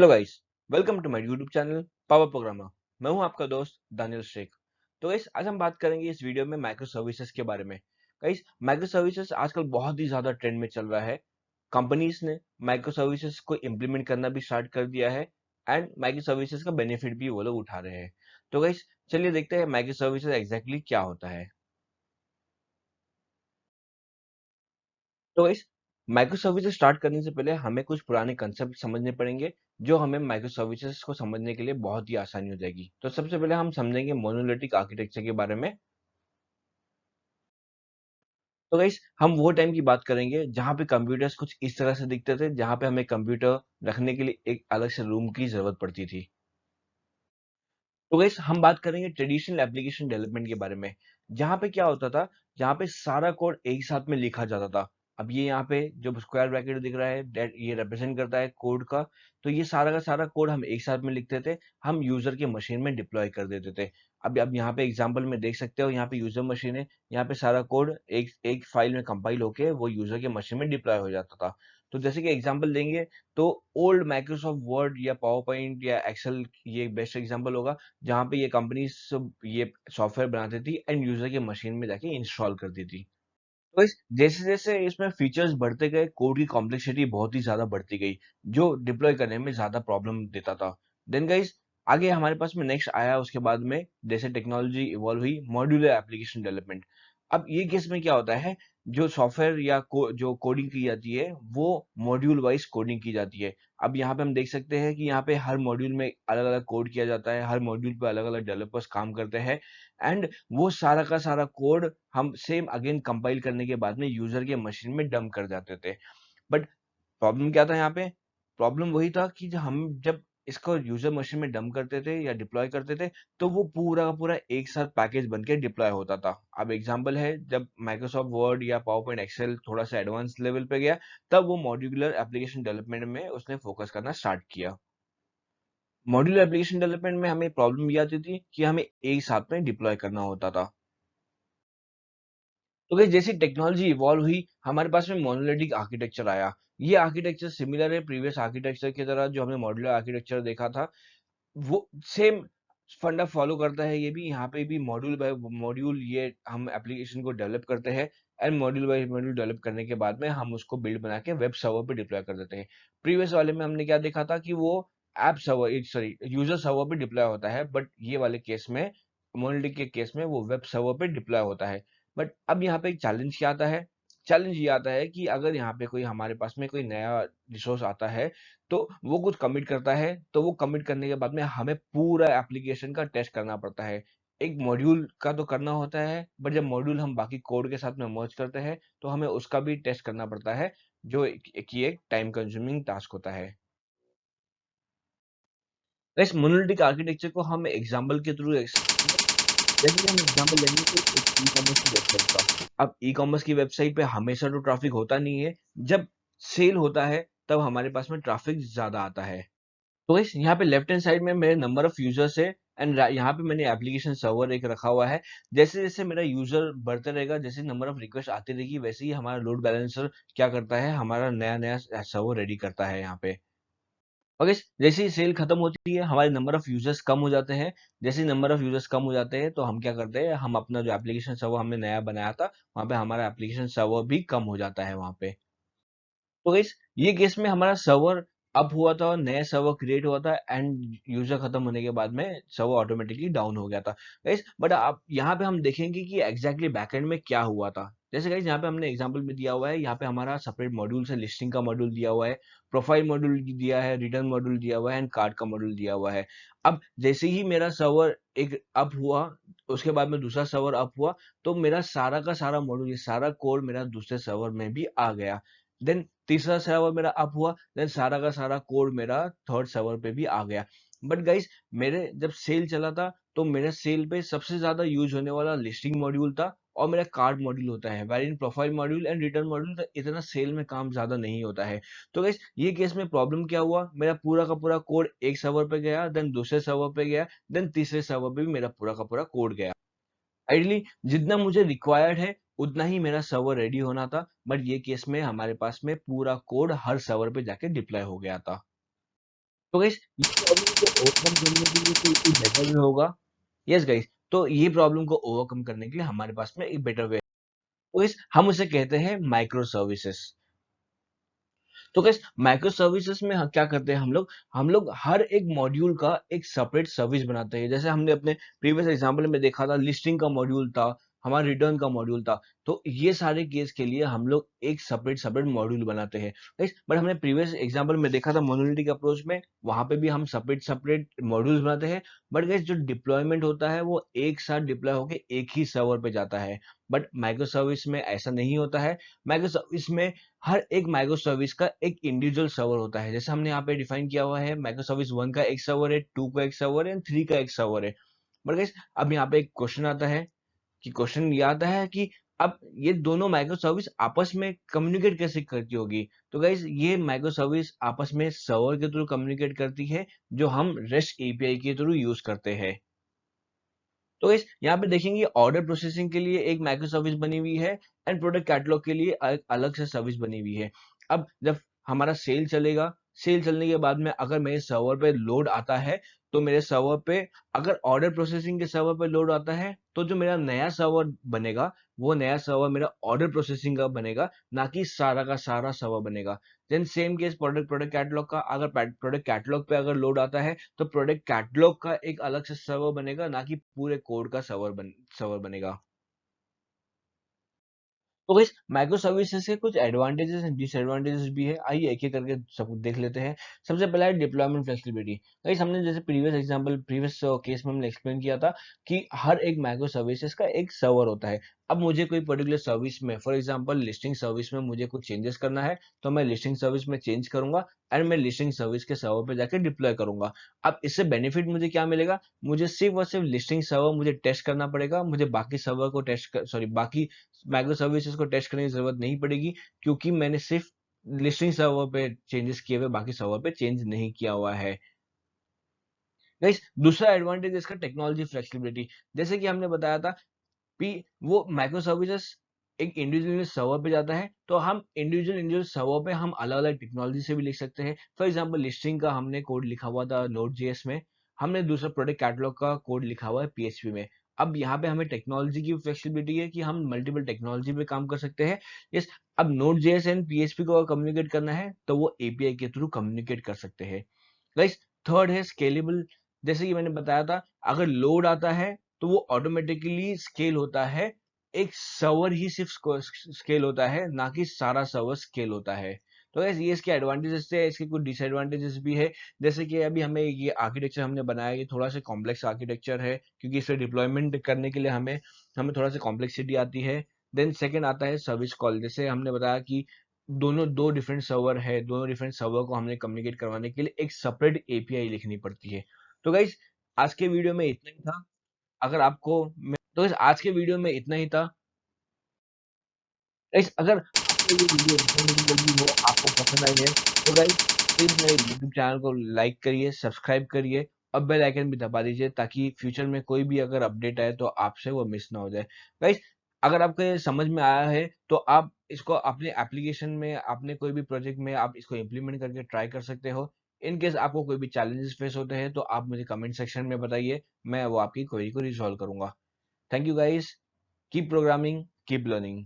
Hello guys, welcome to my YouTube channel power programmer. मैं हूं आपका दोस्त दानियल शेख। तो गाइस, आज हम बात करेंगे इस वीडियो में माइक्रो सर्विसेज के बारे में। गाइस, माइक्रो सर्विसेज आजकल बहुत ही ज्यादा ट्रेंड में चल रहा है। कंपनीज ने माइक्रो सर्विसेज को इम्प्लीमेंट करना भी स्टार्ट कर दिया है एंड माइक्रो सर्विसेज का बेनिफिट भी वो लोग उठा रहे हैं। तो गाइस, चलिए देखते हैं माइक्रो सर्विसेज एग्जैक्टली क्या होता है। तो गाइस, माइक्रो सर्विसेज स्टार्ट करने से पहले हमें कुछ पुराने कंसेप्ट समझने पड़ेंगे, जो हमें माइक्रो सर्विसेज को समझने के लिए बहुत ही आसानी हो जाएगी। तो सबसे पहले हम समझेंगे मोनोलिथिक आर्किटेक्चर के बारे में। तो गाइस, हम वो टाइम की बात करेंगे जहाँ पे कंप्यूटर्स कुछ इस तरह से दिखते थे, जहाँ पे हमें कंप्यूटर रखने के लिए एक अलग से रूम की जरूरत पड़ती थी। तो गाइस, हम बात करेंगे ट्रेडिशनल एप्लीकेशन डेवलपमेंट के बारे में, जहाँ पे क्या होता था, जहाँ पे सारा कोड एक साथ में लिखा जाता था। अब ये यहाँ पे जो स्क्वायर ब्रैकेट दिख रहा है, दैट ये रिप्रेजेंट करता है कोड का। तो ये सारा का सारा कोड हम एक साथ में लिखते थे, हम यूजर के मशीन में डिप्लॉय कर देते थे। अब यहाँ पे एग्जांपल में देख सकते हो, यहाँ पे यूजर मशीन है, यहाँ पे सारा कोड एक एक फाइल में कंपाइल होके वो यूजर के मशीन में डिप्लॉय हो जाता था। तो जैसे कि एग्जांपल देंगे, तो ओल्ड माइक्रोसॉफ्ट वर्ड या पावर पॉइंट या एक्सेल ये बेस्ट एग्जांपल होगा, जहाँ पे ये कंपनी सब ये सॉफ्टवेयर बनाती थी एंड यूजर के मशीन में जाके इंस्टॉल करती थी। तो इस जैसे जैसे इसमें फीचर्स बढ़ते गए, कोड की कॉम्प्लेक्सिटी बहुत ही ज्यादा बढ़ती गई, जो डिप्लॉय करने में ज्यादा प्रॉब्लम देता था। देन गाइस, आगे हमारे पास में नेक्स्ट आया उसके बाद में, जैसे टेक्नोलॉजी इवॉल्व हुई, मॉड्यूलर एप्लीकेशन डेवलपमेंट। अब ये केस में क्या होता है, जो सॉफ्टवेयर या जो कोडिंग की जाती है, वो मॉड्यूल वाइज कोडिंग की जाती है। अब यहाँ पे हम देख सकते हैं कि यहाँ पे हर मॉड्यूल में अलग अलग कोड किया जाता है, हर मॉड्यूल पे अलग अलग डेवलपर्स काम करते हैं एंड वो सारा का सारा कोड हम सेम अगेन कंपाइल करने के बाद में यूजर के मशीन में डंप कर जाते थे। बट प्रॉब्लम क्या था यहाँ पे? प्रॉब्लम वही था कि जब इसको यूजर मशीन में डंप करते थे या डिप्लॉय करते थे, तो वो पूरा का पूरा एक साथ पैकेज बन के डिप्लॉय होता था। अब एग्जांपल है, जब माइक्रोसॉफ्ट वर्ड या पावर पॉइंट एक्सेल थोड़ा सा एडवांस लेवल पे गया, तब वो मॉड्यूलर एप्लीकेशन डेवलपमेंट में उसने फोकस करना स्टार्ट किया। मॉड्यूलर एप्लीकेशन डेवलपमेंट में हमें प्रॉब्लम ये आती थी कि हमें एक साथ में डिप्लॉय करना होता था। तो गाइस, जैसी टेक्नोलॉजी इवॉल्व हुई, हमारे पास में मोनोलिथिक आर्किटेक्चर आया। ये आर्किटेक्चर सिमिलर है प्रीवियस आर्किटेक्चर की तरह, जो हमने मॉड्यूलर आर्किटेक्चर देखा था। वो सेम फंडा फॉलो करता है ये भी। यहाँ पे भी मॉड्यूल बाय मॉड्यूल ये हम एप्लीकेशन को डेवलप करते हैं and module by module develop करने के बाद में हम उसको बिल्ड बना के वेब सर्वर पे डिप्लॉय कर देते हैं। प्रीवियस वाले में हमने क्या देखा था कि वो app server sorry user server पे डिप्लॉय होता है, बट ये वाले केस में, मोनेलिथिक के केस में, वो वेब सर्वर पे डिप्लॉय होता है। बट अब यहाँ पे एक चैलेंज क्या आता है? चैलेंज ये आता है कि अगर यहाँ पे कोई हमारे पास में कोई नया रिसोर्स आता है, तो वो कुछ कमिट करता है, तो वो कमिट करने के बाद में हमें पूरा एप्लीकेशन का टेस्ट करना पड़ता है। एक मॉड्यूल का तो करना होता है, बट जब मॉड्यूल हम बाकी कोड के साथ में मर्ज करते हैं, तो हमें उसका भी टेस्ट करना पड़ता है, जो एक टाइम कंज्यूमिंग टास्क होता है। इस मोनोलिथिक आर्किटेक्चर को हम एग्जांपल के थ्रू जैसे कि हम एग्जांपल लेंगे कि एक ई कॉमर्स की वेबसाइट का। अब ई कॉमर्स की वेबसाइट पे हमेशा तो ट्रैफिक होता नहीं है। जब सेल होता है, तब हमारे पास में ट्रैफिक ज्यादा आता है। तो गाइस, यहाँ पे लेफ्ट हैंड साइड में मेरे नंबर ऑफ यूजर्स है एंड यहाँ पे मैंने एप्लीकेशन सर्वर एक रखा हुआ है। जैसे जैसे मेरा यूजर बढ़ता रहेगा, जैसे नंबर ऑफ रिक्वेस्ट आती रहेगी, वैसे ही हमारा लोड बैलेंसर क्या करता है, हमारा नया नया सर्वर रेडी करता है यहाँ पे। और गाइस, जैसे ही सेल खत्म होती है, हमारे नंबर ऑफ यूजर्स कम हो जाते हैं। जैसे ही नंबर ऑफ यूजर्स कम हो जाते हैं, तो हम क्या करते हैं, हम अपना जो एप्लीकेशन सर्वर हमने नया बनाया था, वहाँ पे हमारा एप्लीकेशन सर्वर भी कम हो जाता है वहाँ पे। तो गाइस, ये केस में हमारा सर्वर अप हुआ था और नया सर्वर क्रिएट हुआ था एंड यूजर खत्म होने के बाद में सर्वर ऑटोमेटिकली डाउन हो गया था। गाइस, बट आप यहाँ पे हम देखेंगे कि एग्जैक्टली बैकएंड में क्या हुआ था। जैसे गाइस, यहाँ पे हमने एग्जांपल में दिया हुआ है, यहाँ पे हमारा सेपरेट मॉड्यूल से लिस्टिंग का मॉड्यूल दिया हुआ है, प्रोफाइल मॉड्यूल दिया है, रिटर्न मॉड्यूल दिया हुआ है एंड कार्ड का मॉड्यूल दिया हुआ है। अब जैसे ही मेरा सर्वर एक अप हुआ, उसके बाद में दूसरा सर्वर अप हुआ, तो मेरा सारा का सारा मॉड्यूल, ये सारा कोड मेरा दूसरे सर्वर में भी आ गया। देन तीसरा सर्वर मेरा अप हुआ, देन सारा का सारा कोड मेरा थर्ड सर्वर पे भी आ गया। बट गाइस, मेरे जब सेल चला था, तो मेरे सेल पे सबसे ज्यादा यूज होने वाला लिस्टिंग मॉड्यूल था और मेरा कार्ड मॉड्यूल होता है। Where in profile module and return module का इतना सेल में काम ज्यादा नहीं होता है। तो गाइस, ये केस में प्रॉब्लम क्या हुआ, मेरा पूरा का पूरा कोड एक सर्वर पे गया, देन दूसरे सर्वर पे गया, देन तीसरे सर्वर पे भी मेरा पूरा का पूरा कोड गया। आइडली जितना मुझे रिक्वायर्ड है, उतना ही मेरा सर्वर रेडी होना था, बट ये केस में हमारे पास में पूरा कोड हर सर्वर पे जाके डिप्लॉय हो गया था। तो गाइस ये प्रॉब्लम को ओवरकम करने के लिए कोई बेटर वे होगा? यस गाइस, तो ये प्रॉब्लम को ओवरकम करने के लिए हमारे पास में एक बेटर वे है। तो गाइस हम उसे कहते हैं माइक्रो सर्विसेज। तो गाइस माइक्रो सर्विसेज में क्या करते हैं हम लोग हर एक मॉड्यूल का एक सेपरेट सर्विस बनाते हैं। जैसे हमने अपने प्रीवियस एग्जांपल में देखा था, लिस्टिंग का मॉड्यूल था, हमारा रिटर्न का मॉड्यूल था। तो ये सारे केस के लिए हम लोग एक सेपरेट सेपरेट मॉड्यूल बनाते हैं गाइस। बट हमने प्रीवियस एग्जांपल में देखा था मोनोलिथिक अप्रोच में, वहां पे भी हम सेपरेट सेपरेट मॉड्यूल्स बनाते हैं। बट गाइस जो डिप्लॉयमेंट होता है वो एक साथ डिप्लॉय होकर एक ही सर्वर पे जाता है। बट माइक्रो सर्विस में ऐसा नहीं होता है। माइक्रो सर्विस में हर एक माइक्रो सर्विस का एक इंडिविजुअल सर्वर होता है। जैसे हमने यहाँ पे डिफाइन किया हुआ है, माइक्रो सर्विस 1 का एक सर्वर है, 2 का एक सर्वर है, 3 का एक सर्वर है। बट गाइस अब यहाँ पे एक क्वेश्चन आता है क्वेश्चन ये आता है कि अब ये दोनों माइक्रो सर्विस आपस में कम्युनिकेट कैसे करती होगी? तो गाइस ये माइक्रो सर्विस आपस में सर्वर के थ्रू कम्युनिकेट करती है, जो हम रेस्ट एपीआई के थ्रू यूज करते हैं। तो गाइस यहाँ पे देखेंगे ऑर्डर प्रोसेसिंग के लिए एक माइक्रो सर्विस बनी हुई है, एंड प्रोडक्ट कैटलॉग के लिए अलग से सर्विस बनी हुई है। अब जब हमारा सेल चलेगा, सेल चलने के बाद में अगर मेरे सर्वर पे लोड आता है, तो मेरे सर्वर पे अगर ऑर्डर प्रोसेसिंग के सर्वर पे लोड आता है, तो जो मेरा नया सर्वर बनेगा, वो नया सर्वर मेरा ऑर्डर प्रोसेसिंग का बनेगा, ना कि सारा का सारा सर्वर बनेगा। Then same case product product catalog का, अगर प्रोडक्ट कैटलॉग पे अगर लोड आता है, तो प्रोडक्ट कैटलॉग का एक अलग से सर्वर बनेगा, ना कि पूरे कोड का सर्वर बनेगा। तो गाइस माइक्रो सर्विसेज के कुछ एडवांटेजेस एंड डिसएडवांटेजेस भी है। आइए एक एक करके सब देख लेते हैं। सबसे पहला है डिप्लॉयमेंट फ्लेक्सिबिलिटी। गाइस हमने जैसे प्रीवियस केस में हमने एक्सप्लेन किया था कि हर एक माइक्रो सर्विसेज का एक सर्वर होता है। अब मुझे कोई पर्टिकुलर सर्विस में, फॉर एग्जांपल लिस्टिंग सर्विस में मुझे कुछ चेंजेस करना है, तो मैं लिस्टिंग सर्विस में चेंज करूंगा एंड मैं लिस्टिंग सर्विस के सर्वर पे जाकर डिप्लॉय करूंगा। अब इससे बेनिफिट मुझे क्या मिलेगा? मुझे सिर्फ और सिर्फ लिस्टिंग सर्वर मुझे टेस्ट करना पड़ेगा, मुझे बाकी सर्वर को बाकी माइक्रो सर्विसेज को टेस्ट करने की जरूरत नहीं पड़ेगी, क्योंकि मैंने सिर्फ लिस्टिंग सर्वर पे चेंजेस किए हुए, बाकी सर्वर पे चेंज नहीं किया हुआ है। गाइस दूसरा एडवांटेज इसका टेक्नोलॉजी फ्लेक्सिबिलिटी। जैसे कि हमने बताया था कि वो माइक्रो सर्विसेज एक इंडिविजुअल सर्वर पे जाता है, तो हम इंडिविजुअल सर्वर पे हम अलग अलग टेक्नोलॉजी से भी लिख सकते हैं। फॉर एग्जांपल लिस्टिंग का हमने कोड लिखा हुआ था नोड जेएस में, हमने दूसरा प्रोडक्ट कैटलॉग का कोड लिखा हुआ है पीएचपी में। अब यहाँ पे हमें टेक्नोलॉजी की फ्लेक्सिबिलिटी है कि हम मल्टीपल टेक्नोलॉजी पे काम कर सकते हैं। यस, अब नोड जेएस एंड पीएचपी को कम्युनिकेट करना है, तो वो एपीआई के थ्रू कम्युनिकेट कर सकते हैं। गाइस थर्ड है स्केलेबल। जैसे कि मैंने बताया था, अगर लोड आता है तो वो ऑटोमेटिकली स्केल होता है। एक सर्वर ही सिर्फ स्केल होता है, ना कि सारा सर्वर स्केल होता है। तो गाइस ये इसके एडवांटेजेस थे, इसके कुछ डिसएडवांटेजेस भी है। जैसे कि अभी हमें ये आर्किटेक्चर हमने बनाया, ये थोड़ा सा कॉम्प्लेक्स आर्किटेक्चर है, क्योंकि इसे डिप्लॉयमेंट करने के लिए हमें हमें थोड़ा सा कॉम्प्लेक्सिटी आती है। देन सेकंड आता है सर्विस कॉल। जैसे हमने बताया कि दोनों दो डिफरेंट सर्वर है, दोनों डिफरेंट सर्वर को हमने कम्युनिकेट करवाने के लिए एक सेपरेट एपीआई लिखनी पड़ती है। तो गाइस आज के वीडियो में इतना ही था। अगर आपको तो गाइस आज के वीडियो में इतना ही था। गाइस अगर आपको ये वीडियो इन्फॉर्मेटिव लगी हो, आपको पसंद आई है, तो गाइस प्लीज मेरे यूट्यूब चैनल को लाइक करिए, सब्सक्राइब करिए और बेल आइकन भी दबा दीजिए, ताकि फ्यूचर में कोई भी अगर अपडेट आए तो आपसे वो मिस ना हो जाए। गाइस अगर आपको ये समझ में आया है, तो आप इसको अपने एप्लीकेशन में, अपने कोई भी प्रोजेक्ट में आप इसको इम्प्लीमेंट करके ट्राई कर सकते हो। इन केस आपको कोई भी चैलेंजेस फेस होते हैं, तो आप मुझे कमेंट सेक्शन में बताइए, मैं वो आपकी क्वेरी को रिजॉल्व करूंगा। Thank you guys, keep programming, keep learning.